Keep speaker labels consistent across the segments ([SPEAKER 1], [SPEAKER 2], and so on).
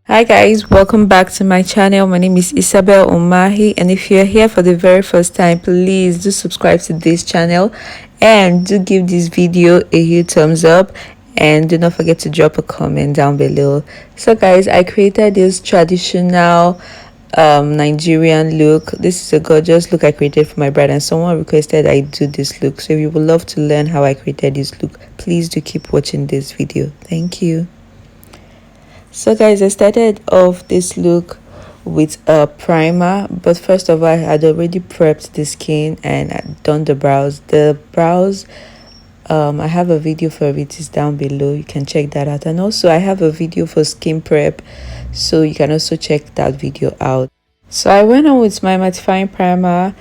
[SPEAKER 1] Hi guys, welcome back to my channel. My name is Isabel Umahi, and if you're here for the very first time, please do subscribe to this channel and do give this video a huge thumbs up, and do not forget to drop a comment down below. So guys, I created this traditional Nigerian look. This is a gorgeous look I created for my bride, and someone requested I do this look. So if you would love to learn how I created this look, please do keep watching this video. Thank you. So guys, I started off this look with a primer, but first of all, I had already prepped the skin and I'd done the brows. The brows, I have a video for it, is down below. You can check that out, and also I have a video for skin prep, so you can also check that video out. So I went on with my mattifying primer,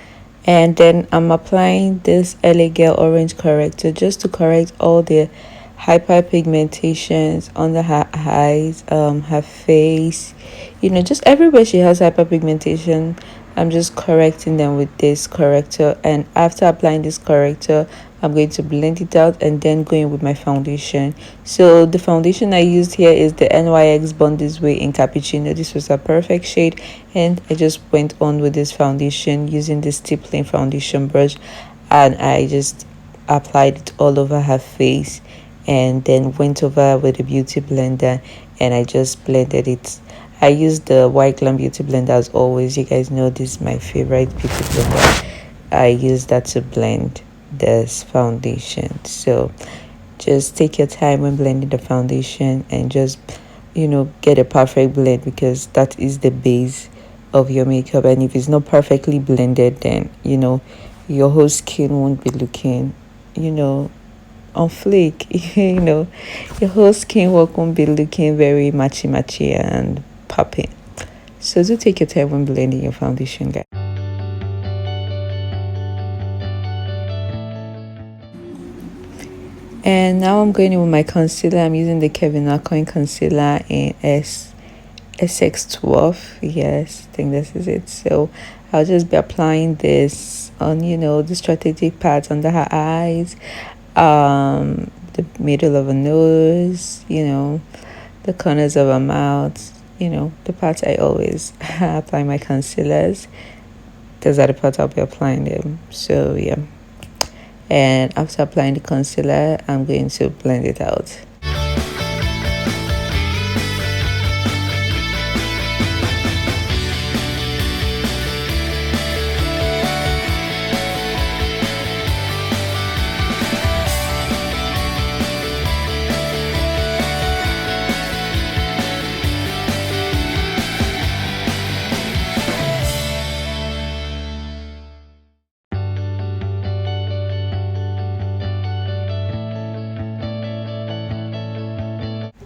[SPEAKER 1] and then I'm applying this LA Girl orange corrector just to correct all the hyperpigmentations under her eyes, her face, just everywhere she has hyperpigmentation. I'm just correcting them with this corrector, and after applying this corrector, I'm going to blend it out and then go in with my foundation. So the foundation I used here is the NYX Born This Way in Cappuccino. This was a perfect shade, and I just went on with this foundation using this stippling foundation brush, and I just applied it all over her face, and then went over with a beauty blender and I just blended it. I used the Yglam beauty blender as always. You guys know this is my favorite beauty blender. I use that to blend this foundation. So just take your time when blending the foundation and just get a perfect blend, because that is the base of your makeup, and if it's not perfectly blended, then your whole skin won't be looking on flake. Your whole skin work won't be looking very matchy and popping. So do take your time when blending your foundation, guys. And now I'm going in with my concealer. I'm using the Kevin Aucoin concealer in SX12. Yes, I think this is it. So I'll just be applying this on the strategic parts under her eyes, the middle of her nose, the corners of her mouth, the parts I always apply my concealers. Those are the parts I'll be applying them. So yeah, and after applying the concealer, I'm going to blend it out.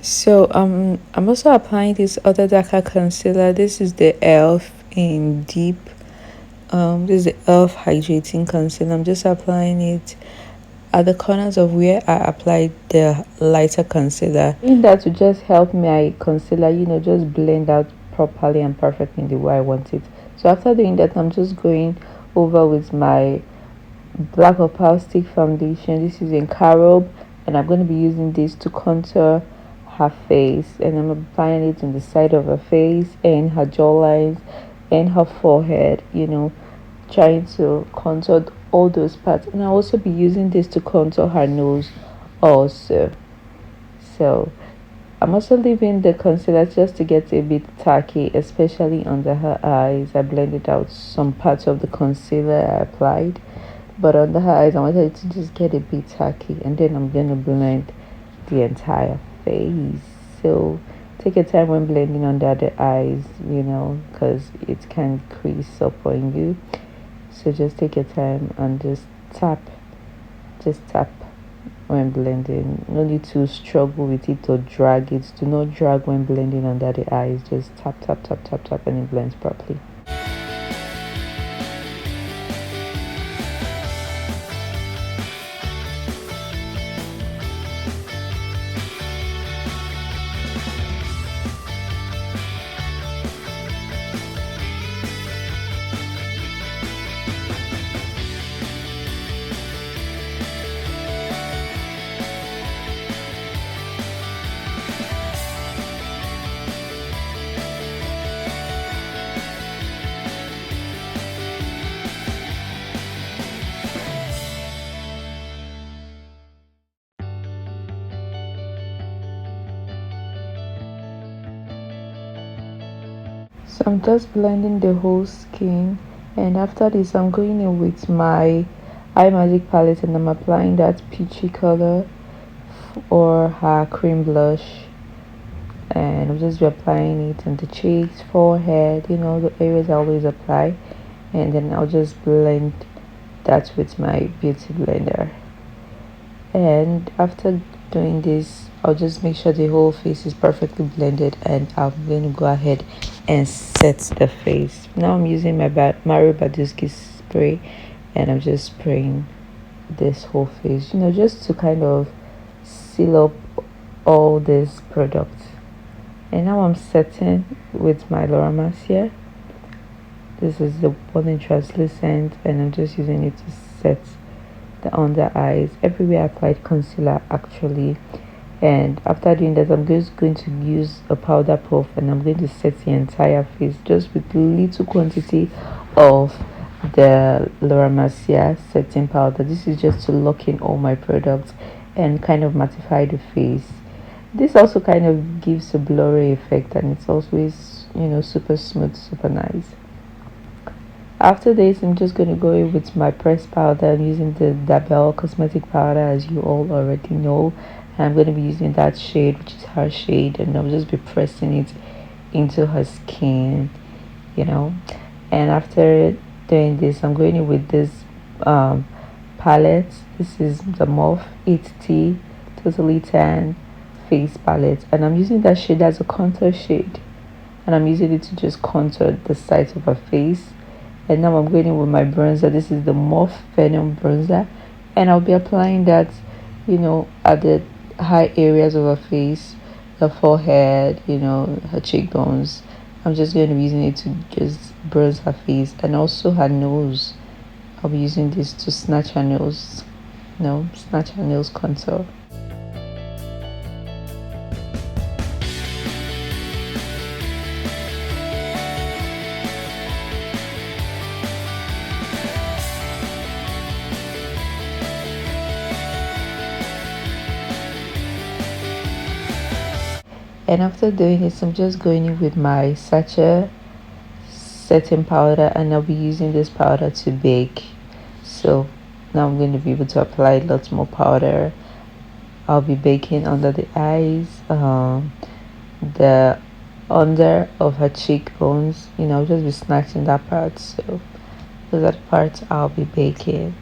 [SPEAKER 1] So I'm also applying this other darker concealer. This is the elf in deep. This is the elf hydrating concealer. I'm just applying it at the corners of where I applied the lighter concealer. In that to just help my concealer just blend out properly and perfectly in the way I want it. So after doing that, I'm just going over with my black opal stick foundation. This is in carob, and I'm going to be using this to contour her face, and I'm applying it on the side of her face and her jawlines and her forehead, trying to contour all those parts. And I'll also be using this to contour her nose also. So I'm also leaving the concealer just to get a bit tacky, especially under her eyes. I blended out some parts of the concealer I applied, but under her eyes I wanted it to just get a bit tacky, and then I'm going to blend the entire face. So take your time when blending under the eyes, because it can crease up on you. So just take your time and just tap when blending. No need to struggle with it or drag it. Do not drag when blending under the eyes. Just tap and it blends properly. So I'm just blending the whole skin, and after this I'm going in with my eye magic palette and I'm applying that peachy color or her cream blush, and I'll just be applying it on the cheeks, forehead, you know, the areas I always apply, and then I'll just blend that with my beauty blender. And after doing this, I'll just make sure the whole face is perfectly blended, and I'm going to go ahead and set the face. Now I'm using my badescu spray, and I'm just spraying this whole face, you know, just to kind of seal up all this product. And now I'm setting with my Laurameicer. This is the one in translucent, and I'm just using it to set the under eyes. Everywhere I applied concealer actually. And after doing that, I'm just going to use a powder puff, and I'm going to set the entire face just with little quantity of the Laurameicer setting powder. This is just to lock in all my products and kind of mattify the face. This also kind of gives a blurry effect, and it's always, you know, super smooth, super nice. After this, I'm just going to go in with my pressed powder. I'm using the Dabel cosmetic powder, as you all already know. I'm going to be using that shade, which is her shade, and I'll just be pressing it into her skin, you know. And after doing this, I'm going in with this palette. This is the Morphe 8T Totally Tan face palette, and I'm using that shade as a contour shade, and I'm using it to just contour the sides of her face. And now I'm going in with my bronzer. This is the Morphe Venom bronzer, and I'll be applying that, you know, at the high areas of her face, the forehead, you know, her cheekbones. I'm just going to be using it to just bronze her face, and also her nose. I'll be using this to snatch her nose, you know, snatch her nose contour. And after doing this, I'm just going in with my Sacha setting powder, and I'll be using this powder to bake. So now I'm going to be able to apply lots more powder. I'll be baking under the eyes, the under of her cheekbones, you know, I'll just be snatching that part. So those are the parts I'll be baking.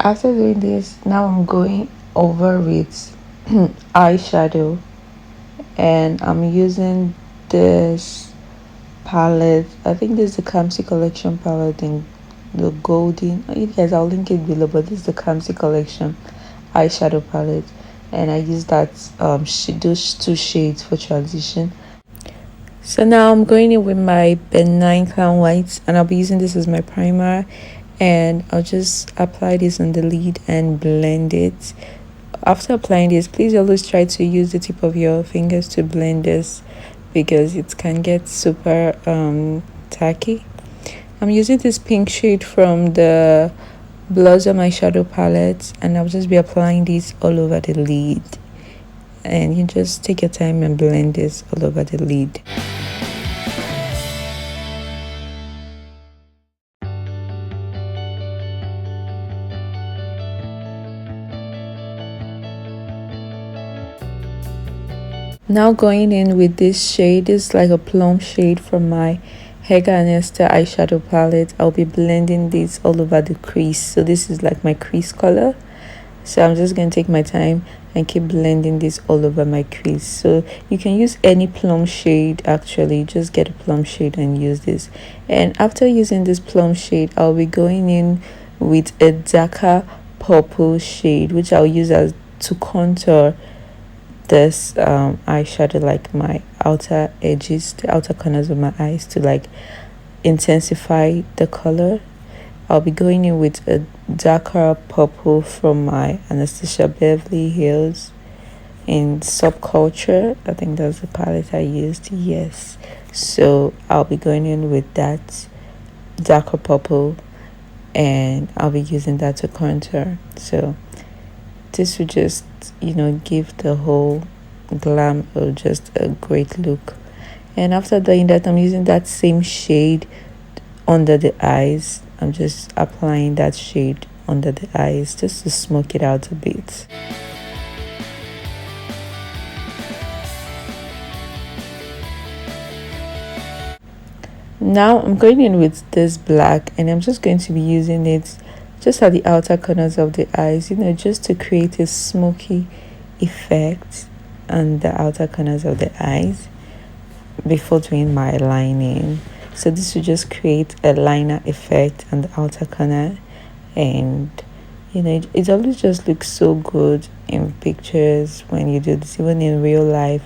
[SPEAKER 1] After doing this, now I'm going over with eyeshadow, and I'm using this palette. I think this is the Kamsi collection palette in the golden. Yes, I'll link it below, but this is the Kamsi collection eyeshadow palette, and I use that those two shades for transition. So now I'm going in with my Benye Clown Whites, and I'll be using this as my primer, and I'll just apply this on the lid and blend it. After applying this, please always try to use the tip of your fingers to blend this, because it can get super tacky. I'm using this pink shade from the Blossom eyeshadow palette, and I'll just be applying this all over the lid, and you just take your time and blend this all over the lid. Now going in with this shade, this is like a plum shade from my Hegai and Esther eyeshadow palette. I'll be blending this all over the crease. So this is like my crease color. So I'm just going to take my time and keep blending this all over my crease. So you can use any plum shade, actually. Just get a plum shade and use this. And after using this plum shade, I'll be going in with a darker purple shade, which I'll use as to contour this eyeshadow, like my outer edges, the outer corners of my eyes, to like intensify the color. I'll be going in with a darker purple from my Anastasia Beverly Hills in Subculture. I think that's the palette I used. Yes, So I'll be going in with that darker purple, and I'll be using that to contour. So this will just, give the whole glam just a great look. And after doing that, I'm using that same shade under the eyes. I'm just applying that shade under the eyes just to smoke it out a bit. Now I'm going in with this black, and I'm just going to be using it just at the outer corners of the eyes, just to create a smoky effect on the outer corners of the eyes before doing my lining. So this will just create a liner effect on the outer corner, and it always just looks so good in pictures when you do this. Even in real life,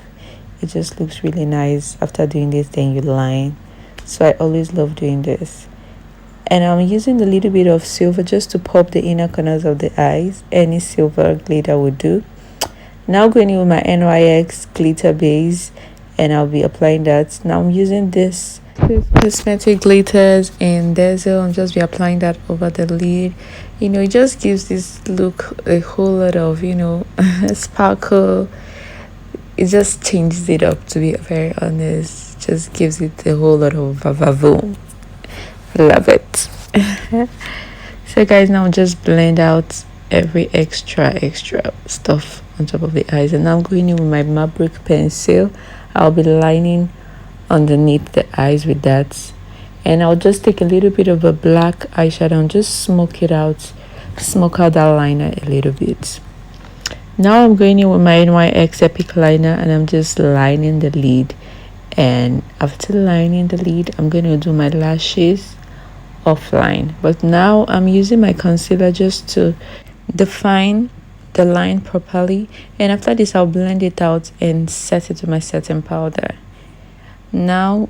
[SPEAKER 1] it just looks really nice. After doing this, then you line. So I always love doing this. And I'm using a little bit of silver just to pop the inner corners of the eyes. Any silver glitter would do. Now going in with my NYX glitter base, and I'll be applying that. Now I'm using this cosmetic glitters and dazzle, and just be applying that over the lid. It just gives this look a whole lot of sparkle. It just changes it up, to be very honest. Just gives it a whole lot of vavavoom. Love it. So guys, now just blend out every extra stuff on top of the eyes, and now I'm going in with my Mabrook pencil. I'll be lining underneath the eyes with that, and I'll just take a little bit of a black eyeshadow and just smoke out that liner a little bit. Now I'm going in with my NYX Epic liner, and I'm just lining the lid. And after lining the lid, I'm going to do my lashes offline. But now I'm using my concealer just to define the line properly, and after this I'll blend it out and set it to my setting powder. Now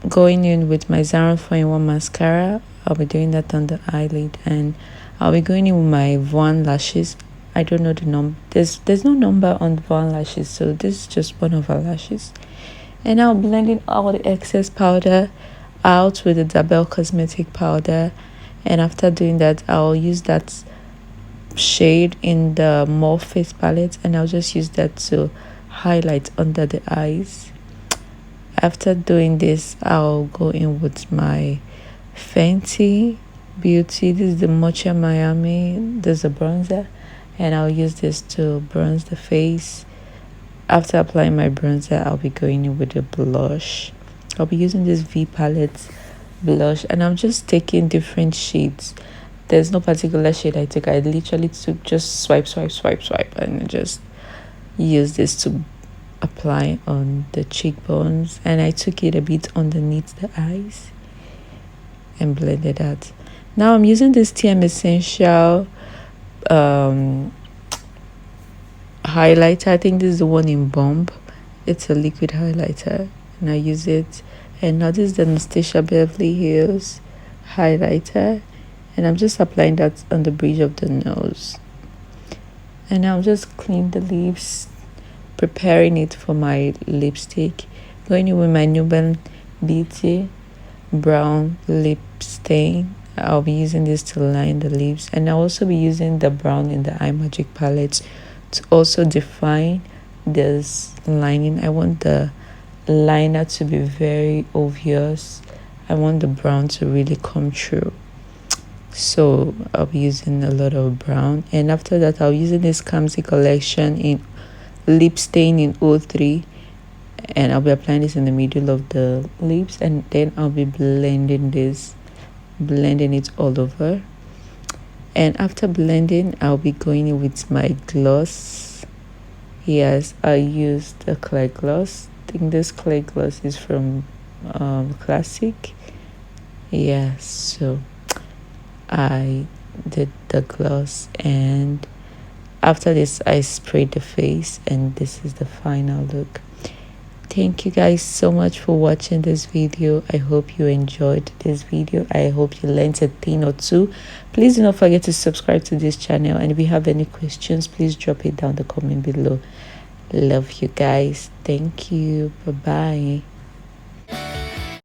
[SPEAKER 1] going in with my 4-in-1 mascara, I'll be doing that on the eyelid, and I'll be going in with my Voan lashes. I don't know the number. There's no number on Voan lashes, so this is just one of our lashes. And now blending all the excess powder out with the Dabel cosmetic powder, and after doing that, I'll use that shade in the Morphe palette, and I'll just use that to highlight under the eyes. After doing this, I'll go in with my Fenty Beauty. This is the Mocha Miami. There's a bronzer, and I'll use this to bronze the face. After applying my bronzer, I'll be going in with the blush. I'll be using this V palette blush, and I'm just taking different shades. There's no particular shade I took. I literally took just swipe, and just use this to apply on the cheekbones, and I took it a bit underneath the eyes and blended that. Now I'm using this TM Essential highlighter. I think this is the one in Bomb. It's a liquid highlighter, and I use it. And now this is the Anastasia Beverly Hills highlighter, and I'm just applying that on the bridge of the nose. And now I'm just cleaning the lips, preparing it for my lipstick. Going in with my Nubambeauty brown lip stain. I'll be using this to line the lips, and I'll also be using the brown in the Eye Magic palette to also define this lining. I want the liner to be very obvious. I want the brown to really come through, so I'll be using a lot of brown. And after that, I'll be using this Kamsi collection in lip stain in 03, and I'll be applying this in the middle of the lips, and then I'll be blending it all over. And after blending, I'll be going in with my gloss. Yes, I used a clay gloss. I think this clay gloss is from Classic. Yes, so I did the gloss, and after this I sprayed the face, and this is the final look. Thank you guys so much for watching this video. I hope you enjoyed this video. I hope you learned a thing or two. Please do not forget to subscribe to this channel, and if you have any questions, please drop it down the comment below. Love you guys. Thank you. Bye bye.